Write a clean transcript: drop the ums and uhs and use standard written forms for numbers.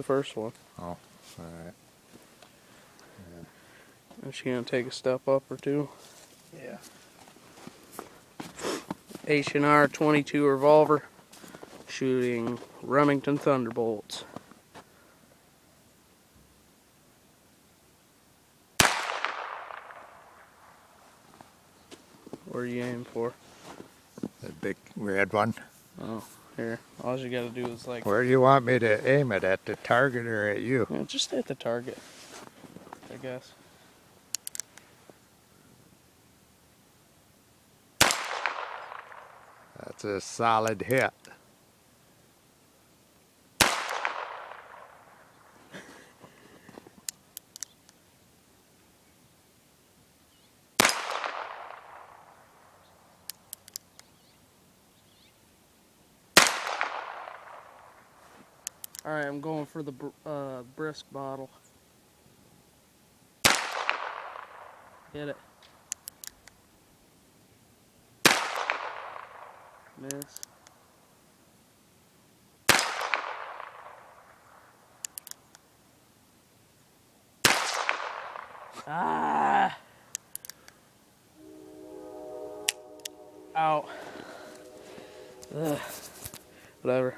the first one. Oh, alright. Is she gonna take a step up or two? Yeah. H&R 22 revolver, shooting Remington Thunderbolts. Where are you aiming for? The big red one. Oh, here. All you gotta do is like... Where do you want me to aim it? At the target or at you? Yeah, just hit the target, I guess. That's a solid hit. Alright, I'm going for the brisk bottle. Hit it. Miss. Ah! Ow. Ugh. Whatever.